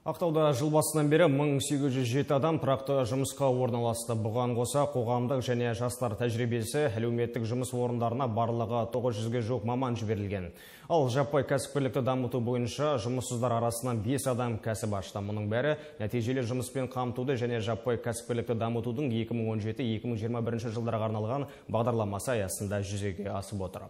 Ақтауда жыл басынан бері 1807 адам тұрақты жұмысқа орналасты. Бұған қоса қоғамдық және жастар тәжірибесі әлеуметтік жұмыс орындарына барлығы 900-ге жуық маман жіберілген. Ал жаппай кәсіпкерлікті дамыту бойынша жұмыссыздар арасынан 5 адам кәсіп ашты. Мұның бәрі нәтижелі жұмыспен қамтуды және жаппай кәсіпкерлікті дамытудың 2017-2021 жылдарға арналған бағдарламасы аясында жүзеге асып отыр.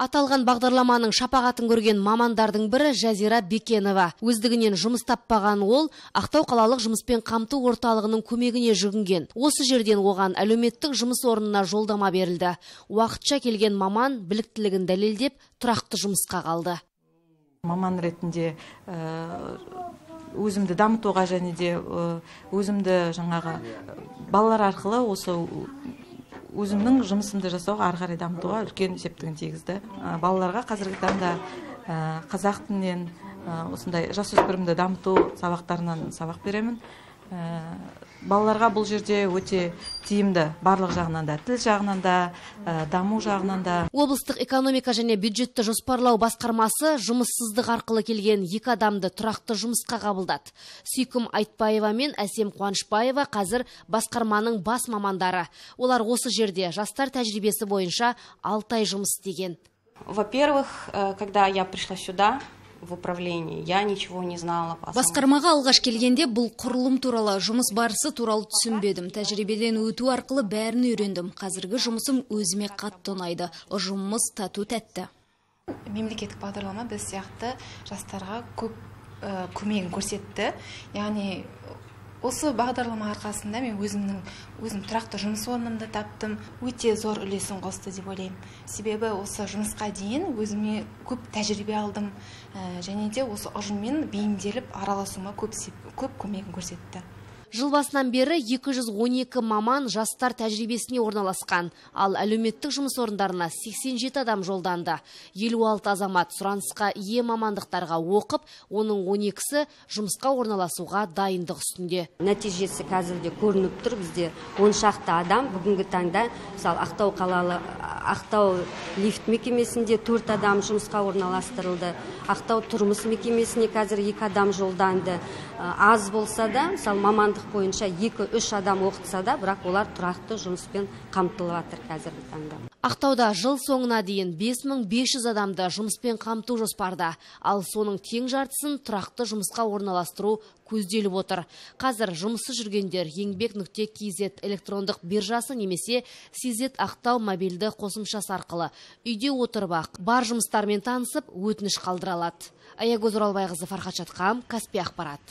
Аталған бағдарламаның шапағатын көрген мамандардың бірі Жазира Бекенова. Өздігінен жұмыс таппаған ол Ақтау қалалық жұмыспен қамту орталығының көмегіне жүгінген. Осы жерден оған әлеуметтік жұмыс орнына жолдама берілді. Уақытша келген маман біліктілігін дәлелдеп тұрақты жұмысқа қалды. Маман ретінде өзімді дамытуға және де өзімді жаңағы балалар арқылы осы өзімнің жұмысымды жасауға ары қарай дамытуға үлкен септігін тигізді. Балаларға қазіргі таңда қазақ тілінен осындай жасөспірімді дамыту сабақтарынан сабақ беремін. Балаларға бұл жерде өте тиімді, барлық жағынан да, тіл жағынан да, даму жағынан да. Облыстық экономика және бюджетті жоспарлау басқармасы жұмыссыздық арқылы келген 2 адамды тұрақты жұмысқа қабылдады. Сүйкім Айтбаева мен Әсем Қуанышбаева қазір басқарманың бас мамандары. Олар осы жерде жастар тәжірибесі бойынша 6 ай жұмыс істеген. Во-первых, когда я пришла сюда, в управлении, я ничего не знала. Басқармаға алғаш келгенде бұл құрылым туралы, жұмыс барысы туралы түсінбедім. Тәжірибеден өту арқылы бәрін үйрендім. Қазіргі жұмысым өзіме қатты ұнайды. Ұжымымыз тату тәтті. Мемлекеттік бағдарлама біз сияқты жастарға көп көмегін көрсетті. Яғни осы бағдарлама арқасында мен өзім тұрақты жұмыс орнымды таптым. Өте зор үлесін қосты деп ойлаймын. Себебі осы жұмысқа дейін өзіме көп тәжірибе алдым. Және де осы ұжыммен бейімделіп араласуыма көп көмегін көрсетті. Жыл басынан бері 212 маман жастар тәжірибесіне орналасқан, ал әлеуметтік жұмыс орындарына 87 адам жолданды. 56 азамат сұранысқа ие мамандықтарға оқып, оның 12-сі жұмысқа орналасуға дайындық үстінде. Нәтижесі қазірде көрініп тұр. Бізде 10 шақты адам бүгінгі таңда, мысалы Ақтау лифт мекемесінде 4 адам жұмысқа орналастырылды. Ақтау тұрмыс мекемесіне қазір 2 адам жолданды. Аз болса да, мысалы мамандық бойынша 2-3 адам оқытса да, бірақ олар тұрақты жұмыспен қамтылып жатыр қазіргі таңда. Ақтауда жыл соңына дейін 5500 адамды жұмыспен қамту жоспарда, ал соның тең жартысын тұрақты жұмысқа орналастыру көзделіп отыр. Қазір жұмысы жүргендер еңбек.kz электрондық биржасы немесе CZ Ақтау мобильді қосымшасы арқылы үйде отырып бар жұмыстармен танысып өтініш қалдыра алады. Аягөз Оралбайқызы, Фархат Шатқам, Каспий ақпарат.